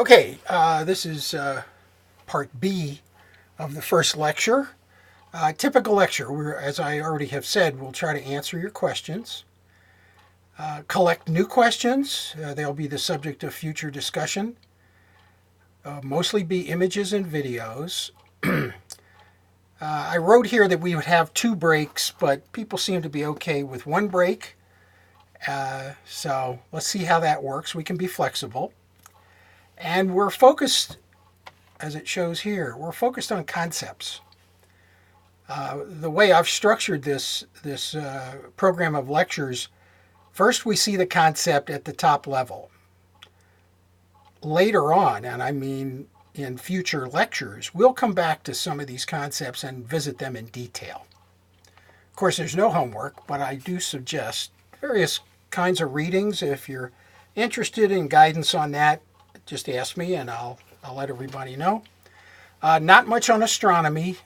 Okay, this is part B of the first lecture. Typical lecture, where, as I already have said, we'll try to answer your questions, collect new questions. They'll be the subject of future discussion, mostly be images and videos. I wrote here that we would have 2 breaks, but people seem to be okay with 1 break. So let's see how that works. We can be flexible. And we're focused, as it shows here, we're focused on concepts. The way I've structured this program of lectures, first we see the concept at the top level. Later on, and I mean in future lectures, we'll come back to some of these concepts and visit them in detail. Of course, there's no homework, but I do suggest various kinds of readings. If you're interested in guidance on that, just ask me and I'll let everybody know. Not much on astronomy,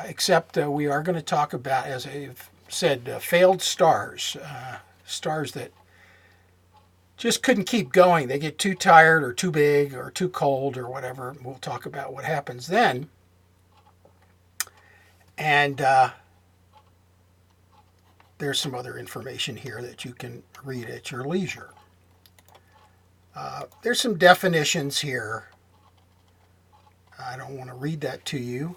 except we are going to talk about, as I've said, failed stars, stars that just couldn't keep going. They get too tired or too big or too cold or whatever. We'll talk about what happens then. And there's some other information here that you can read at your leisure. There's some definitions here. I don't want to read that to you.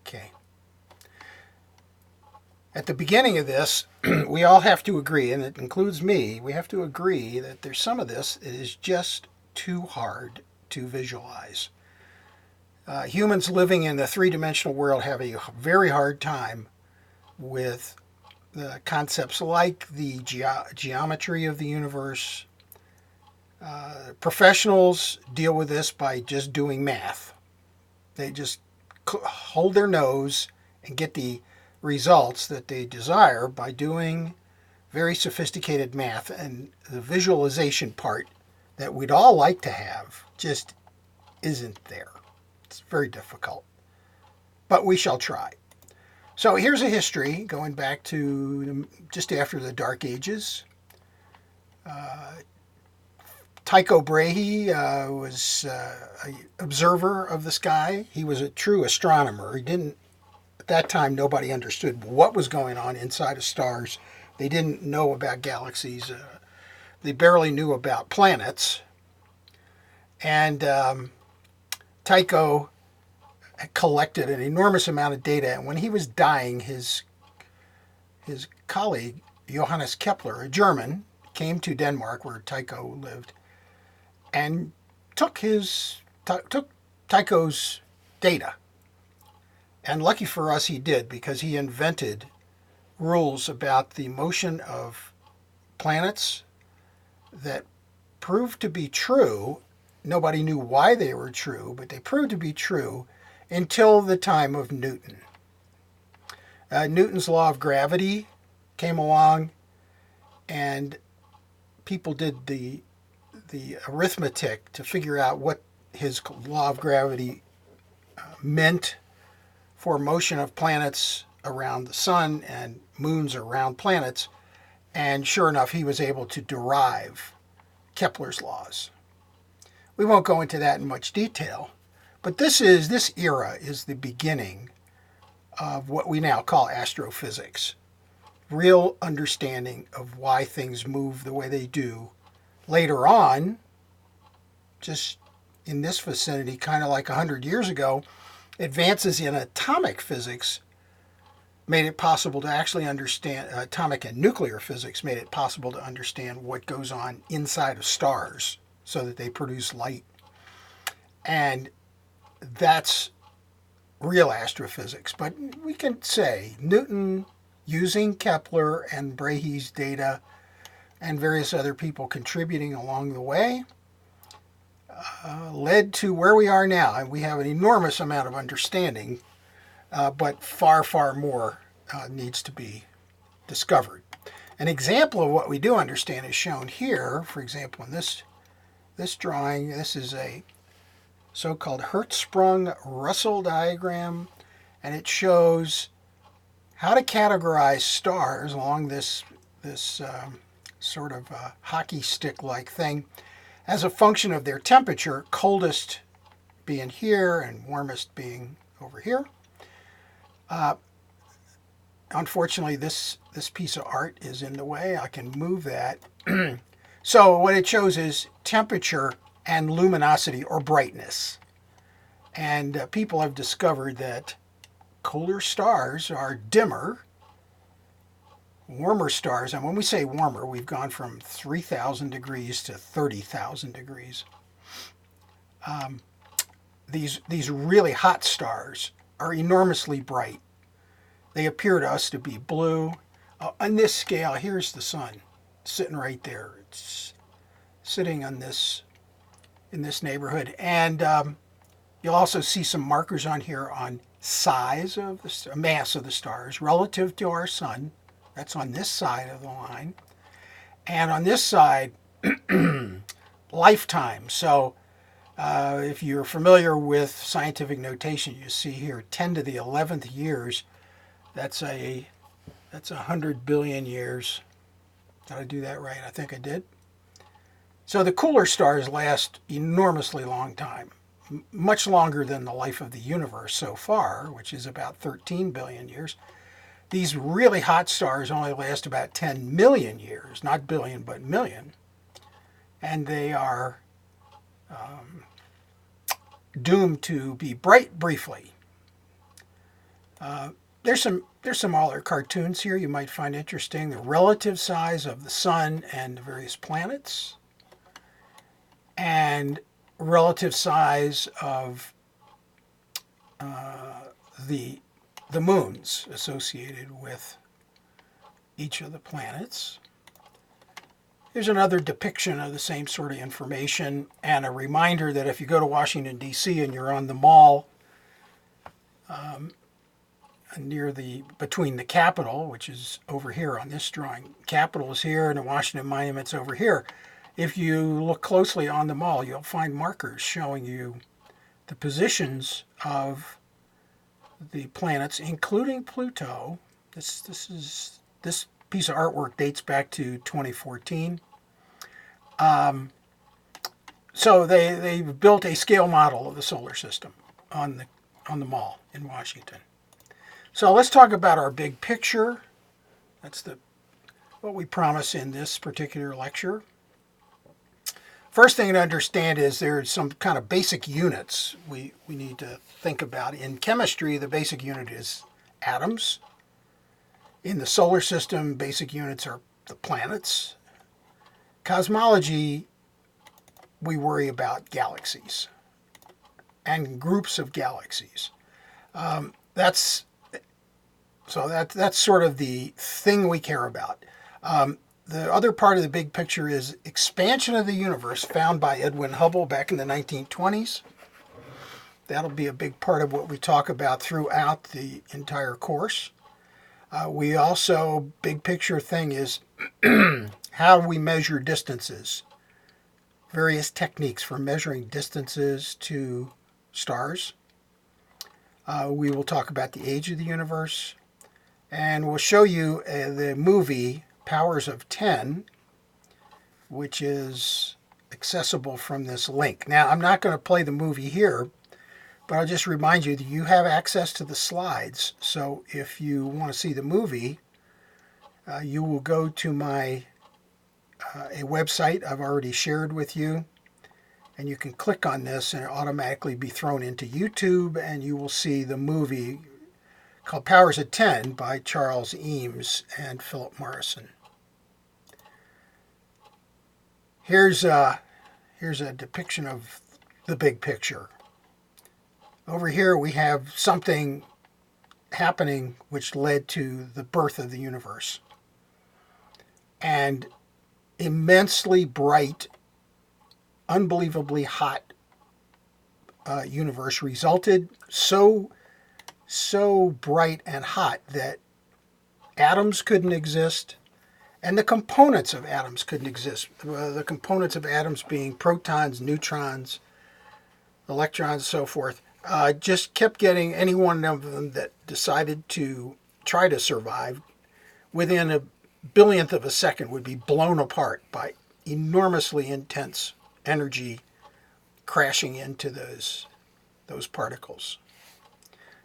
Okay. At the beginning of this, we all have to agree, and it includes me, we have to agree that there's some of this that is just too hard to visualize. Humans living in the 3-dimensional world have a very hard time with the concepts like the geometry of the universe. Professionals deal with this by just doing math. They just hold their nose and get the results that they desire by doing very sophisticated math, and the visualization part that we'd all like to have just isn't there. It's very difficult, but we shall try. So here's a history going back to just after the Dark Ages. Tycho Brahe was an observer of the sky. He was a true astronomer. He didn't, at that time, nobody understood what was going on inside of stars. They didn't know about galaxies. They barely knew about planets. And Tycho collected an enormous amount of data. And when he was dying, his colleague, Johannes Kepler, a German, came to Denmark, where Tycho lived, and took Tycho's data. And lucky for us, he did, because he invented rules about the motion of planets that proved to be true. Nobody knew why they were true, but they proved to be true until the time of Newton. Newton's law of gravity came along, and people did the arithmetic to figure out what his law of gravity meant for motion of planets around the sun and moons around planets. And sure enough, he was able to derive Kepler's laws. We won't go into that in much detail, but this era is the beginning of what we now call astrophysics. Real understanding of why things move the way they do. Later on, just in this vicinity, kind of like 100 years ago, advances in atomic physics made it possible to actually understand, atomic and nuclear physics made it possible to understand what goes on inside of stars so that they produce light. And that's real astrophysics. But we can say Newton, using Kepler and Brahe's data, and various other people contributing along the way, led to where we are now. And we have an enormous amount of understanding, but far, far more needs to be discovered. An example of what we do understand is shown here. For example, in this drawing, this is a so-called Hertzsprung-Russell diagram, and it shows how to categorize stars along this this sort of hockey stick-like thing as a function of their temperature, coldest being here and warmest being over here. Unfortunately, this piece of art is in the way. I can move that. So what it shows is temperature and luminosity or brightness. And people have discovered that cooler stars are dimmer. Warmer stars, and when we say warmer, we've gone from 3,000 degrees to 30,000 degrees. These really hot stars are enormously bright. They appear to us to be blue. On this scale, here's the sun sitting right there. It's sitting on this in this neighborhood, and you'll also see some markers on here on size of the mass of the stars relative to our sun. That's on this side of the line. And on this side, lifetime. So if you're familiar with scientific notation, you see here 10 to the 11th years. That's 100 billion years. Did I do that right? I think I did. So the cooler stars last enormously long time, much longer than the life of the universe so far, which is about 13 billion years. These really hot stars only last about 10 million years, not billion, but million. And they are doomed to be bright briefly. There's some other cartoons here you might find interesting. The relative size of the sun and the various planets, and relative size of the moons associated with each of the planets. Here's another depiction of the same sort of information, and a reminder that if you go to Washington, D.C. and you're on the mall between the Capitol, which is over here on this drawing, Capitol is here and the Washington Monument's over here. If you look closely on the mall, you'll find markers showing you the positions of the planets, including Pluto. This piece of artwork dates back to 2014. So they've built a scale model of the solar system on the mall in Washington. So let's talk about our big picture. That's what we promise in this particular lecture. First thing to understand is there's some kind of basic units we need to think about. In chemistry, the basic unit is atoms. In the solar system, basic units are the planets. Cosmology, we worry about galaxies and groups of galaxies. That's sort of the thing we care about. The other part of the big picture is expansion of the universe, found by Edwin Hubble back in the 1920s. That'll be a big part of what we talk about throughout the entire course. We also, big picture thing is how we measure distances. Various techniques for measuring distances to stars. We will talk about the age of the universe. And we'll show you the movie Powers of 10, which is accessible from this link. Now, I'm not going to play the movie here, but I'll just remind you that you have access to the slides. So if you want to see the movie, you will go to a website I've already shared with you, and you can click on this and automatically be thrown into YouTube, and you will see the movie called Powers of 10 by Charles Eames and Philip Morrison. Here's a depiction of the big picture. Over here we have something happening which led to the birth of the universe. And immensely bright, unbelievably hot universe resulted so bright and hot that atoms couldn't exist, and the components of atoms couldn't exist. The components of atoms being protons, neutrons, electrons, so forth, just kept getting any one of them that decided to try to survive within billionth of a second would be blown apart by enormously intense energy crashing into those particles.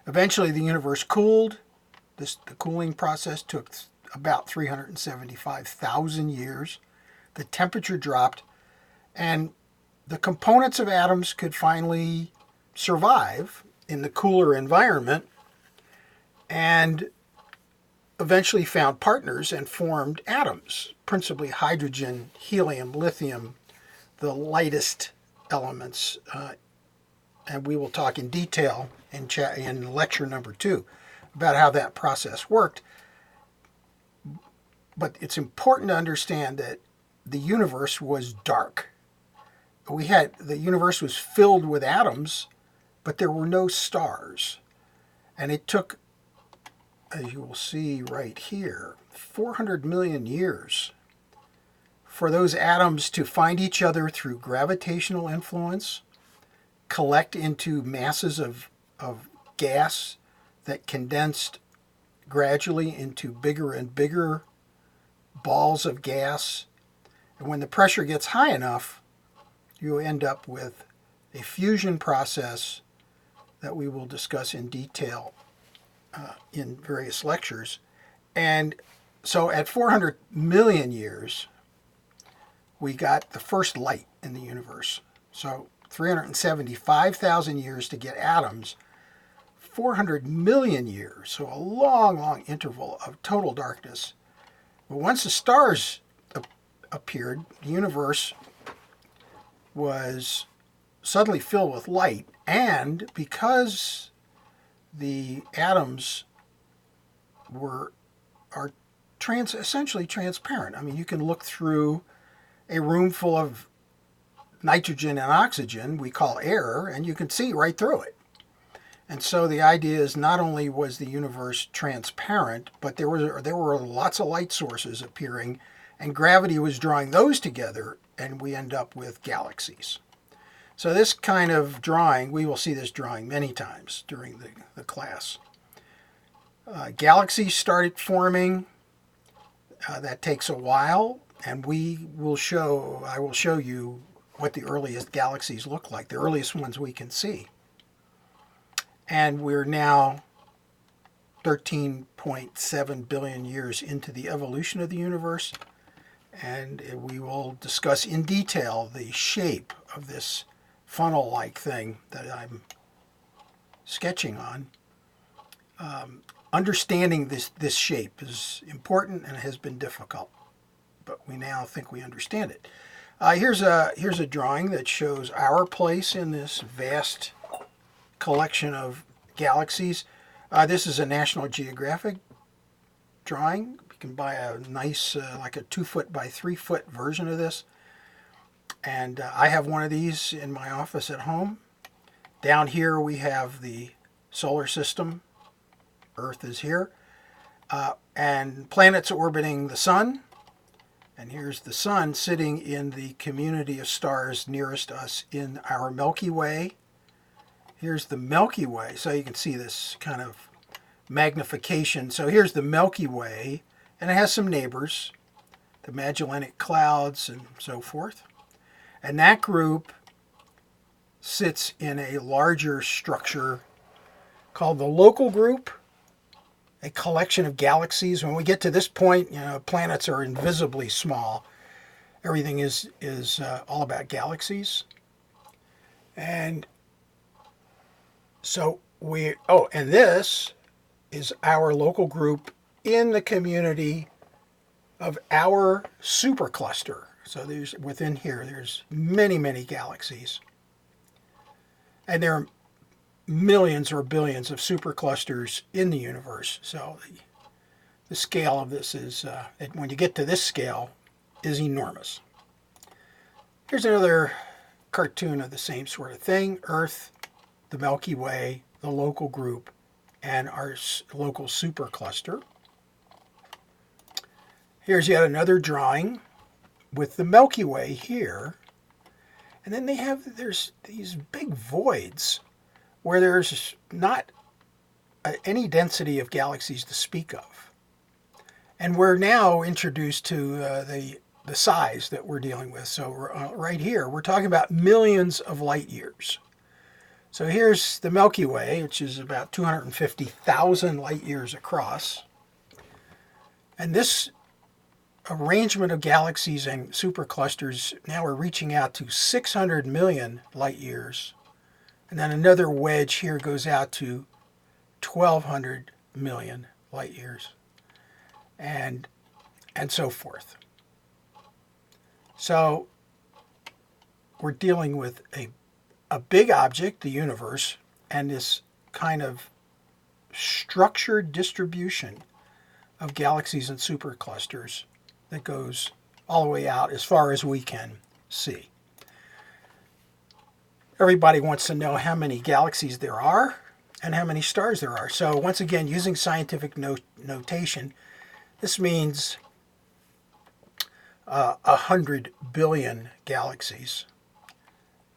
Eventually, the universe cooled. The cooling process took about 375,000 years. The temperature dropped, and the components of atoms could finally survive in the cooler environment and eventually found partners and formed atoms, principally hydrogen, helium, lithium, the lightest elements. And we will talk in detail in lecture number 2 about how that process worked. But it's important to understand that the universe was dark. The universe was filled with atoms, but there were no stars. And it took, as you will see right here, 400 million years for those atoms to find each other through gravitational influence, collect into masses of gas that condensed gradually into bigger and bigger balls of gas. And when the pressure gets high enough, you end up with a fusion process that we will discuss in detail in various lectures. And so at 400 million years, we got the first light in the universe. So 375,000 years to get atoms, 400 million years, so a long, long interval of total darkness. But once the stars appeared, the universe was suddenly filled with light, and because the atoms are essentially transparent. I mean, you can look through a room full of nitrogen and oxygen, we call air, and you can see right through it. And so the idea is not only was the universe transparent, but there were lots of light sources appearing, and gravity was drawing those together, and we end up with galaxies. So this kind of drawing, we will see this drawing many times during the class. Galaxies started forming. That takes a while, and I will show you what the earliest galaxies look like, the earliest ones we can see. And we're now 13.7 billion years into the evolution of the universe, and we will discuss in detail the shape of this funnel-like thing that I'm sketching on. Understanding this shape is important and has been difficult, but we now think we understand it. Here's a drawing that shows our place in this vast collection of galaxies. This is a National Geographic drawing. You can buy a nice, like a 2-foot by 3-foot version of this. And I have one of these in my office at home. Down here we have the solar system. Earth is here. And planets orbiting the sun. And here's the sun sitting in the community of stars nearest us in our Milky Way. Here's the Milky Way. So you can see this kind of magnification. So here's the Milky Way, and it has some neighbors, the Magellanic Clouds and so forth. And that group sits in a larger structure called the local group, a collection of galaxies. When we get to this point, planets are invisibly small. Everything is all about galaxies. And so and this is our local group in the community of our supercluster. So within here, there's many, many galaxies. And there are millions or billions of superclusters in the universe. So the scale of this is, when you get to this scale, is enormous. Here's another cartoon of the same sort of thing. Earth, the Milky Way, the local group, and our local supercluster. Here's yet another drawing with the Milky Way here. And then there's these big voids where there's not any density of galaxies to speak of. And we're now introduced to the size that we're dealing with. So right here, we're talking about millions of light years. So here's the Milky Way, which is about 250,000 light years across. And this arrangement of galaxies and superclusters, now we're reaching out to 600 million light years. And then another wedge here goes out to 1,200 million light years. And so forth. So we're dealing with a big object, the universe, and this kind of structured distribution of galaxies and superclusters that goes all the way out as far as we can see. Everybody wants to know how many galaxies there are and how many stars there are. So once again, using scientific notation, this means 100 billion galaxies,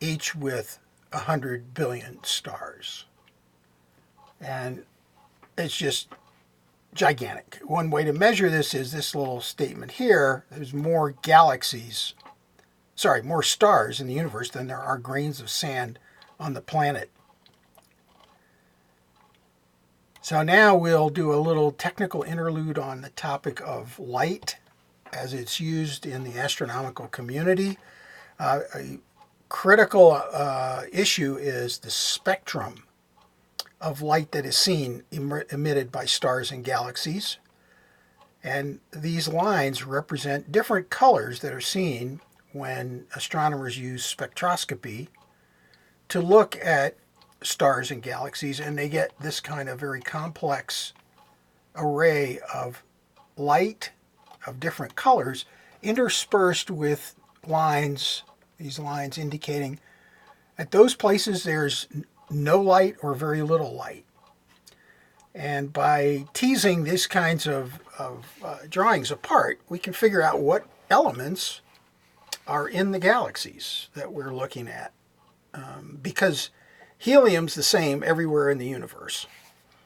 each with 100 billion stars. And it's just gigantic. One way to measure this is this little statement here. There's more more stars in the universe than there are grains of sand on the planet. So now we'll do a little technical interlude on the topic of light as it's used in the astronomical community. A critical issue is the spectrum of light that is seen emitted by stars and galaxies. And these lines represent different colors that are seen when astronomers use spectroscopy to look at stars and galaxies, and they get this kind of very complex array of light of different colors interspersed with lines, these lines indicating at those places there's no light or very little light. And by teasing these kinds of drawings apart, we can figure out what elements are in the galaxies that we're looking at. Because helium's the same everywhere in the universe.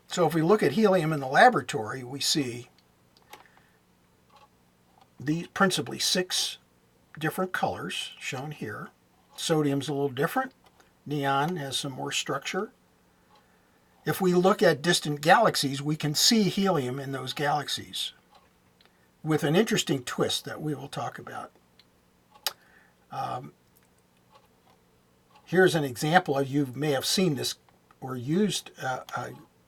So if we look at helium in the laboratory, we see these principally 6 different colors shown here. Sodium's a little different. Neon has some more structure. If we look at distant galaxies, we can see helium in those galaxies with an interesting twist that we will talk about. Here's an example of, you may have seen this or used a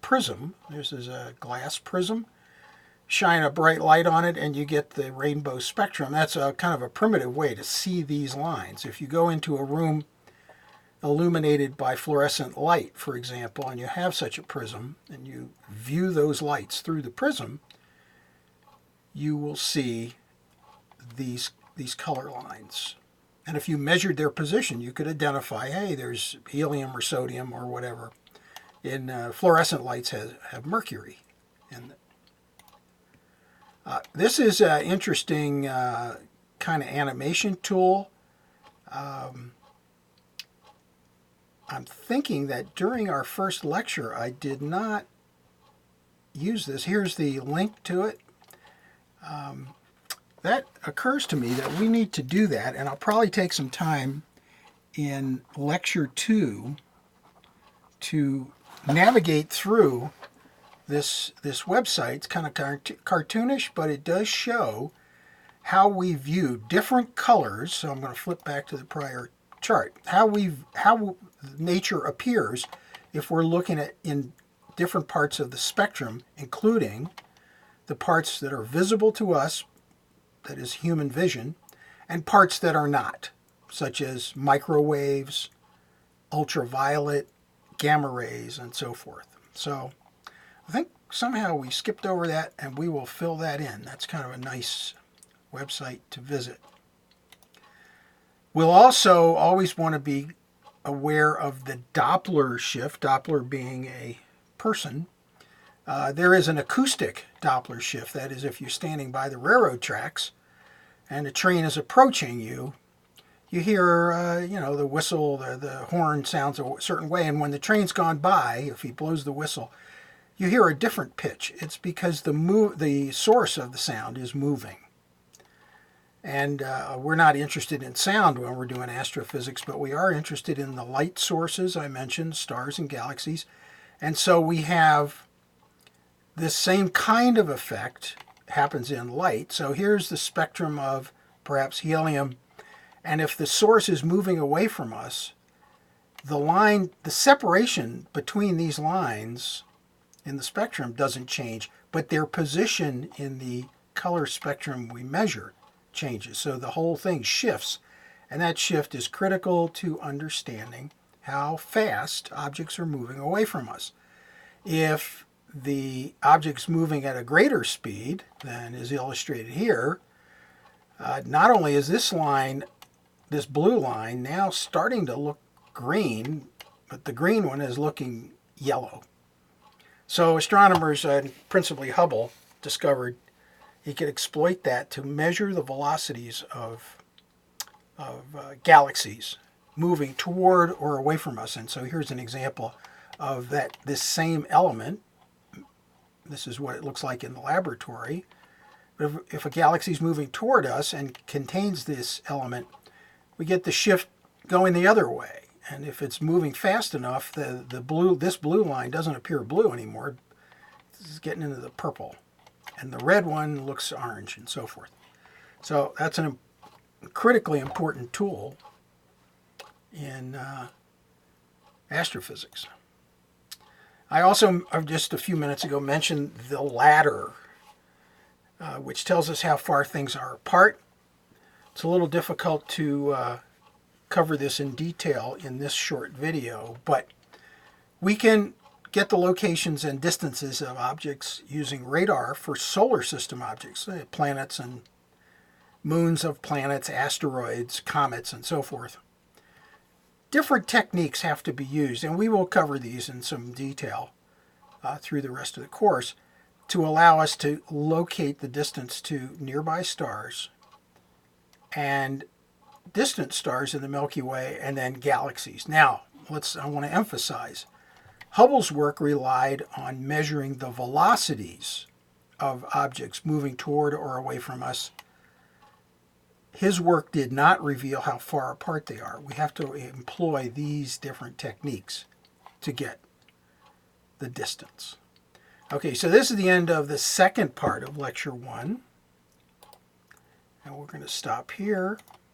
prism. This is a glass prism. Shine a bright light on it and you get the rainbow spectrum. That's a kind of a primitive way to see these lines. If you go into a room illuminated by fluorescent light, for example, and you have such a prism, and you view those lights through the prism, you will see these color lines. And if you measured their position, you could identify, hey, there's helium or sodium or whatever. In fluorescent lights have mercury in it. This is an interesting kind of animation tool. I'm thinking that during our first lecture, I did not use this. Here's the link to it. That occurs to me that we need to do that, and I'll probably take some time in lecture 2 to navigate through this website. It's kind of cartoonish, but it does show how we view different colors. So I'm going to flip back to the prior chart. How nature appears if we're looking at in different parts of the spectrum, including the parts that are visible to us, that is human vision, and parts that are not, such as microwaves, ultraviolet, gamma rays, and so forth. So I think somehow we skipped over that, and we will fill that in. That's kind of a nice website to visit. We'll also always want to be aware of the Doppler shift, Doppler being a person. There is an acoustic Doppler shift. That is, if you're standing by the railroad tracks and a train is approaching you, you hear, the whistle, the horn sounds a certain way. And when the train's gone by, if he blows the whistle, you hear a different pitch. It's because the source of the sound is moving. And we're not interested in sound when we're doing astrophysics, but we are interested in the light sources I mentioned, stars and galaxies. And so we have this same kind of effect happens in light. So here's the spectrum of perhaps helium. And if the source is moving away from us, the separation between these lines in the spectrum doesn't change, but their position in the color spectrum we measure changes. So the whole thing shifts, and that shift is critical to understanding how fast objects are moving away from us. If the object's moving at a greater speed than is illustrated here, not only is this line, this blue line, now starting to look green, but the green one is looking yellow. So astronomers, principally Hubble, discovered he could exploit that to measure the velocities of galaxies moving toward or away from us. And so here's an example of this same element. This is what it looks like in the laboratory. But if a galaxy is moving toward us and contains this element, we get the shift going the other way. And if it's moving fast enough, this blue line doesn't appear blue anymore. It's getting into the purple. And the red one looks orange, and so forth. So that's a critically important tool in astrophysics. I also, just a few minutes ago, mentioned the ladder, which tells us how far things are apart. It's a little difficult to cover this in detail in this short video, but we can get the locations and distances of objects using radar for solar system objects, planets and moons of planets, asteroids, comets, and so forth. Different techniques have to be used, and we will cover these in some detail through the rest of the course to allow us to locate the distance to nearby stars and distant stars in the Milky Way, and then galaxies. Now, I want to emphasize, Hubble's work relied on measuring the velocities of objects moving toward or away from us. His work did not reveal how far apart they are. We have to employ these different techniques to get the distance. Okay, so this is the end of the second part of Lecture 1. And we're going to stop here.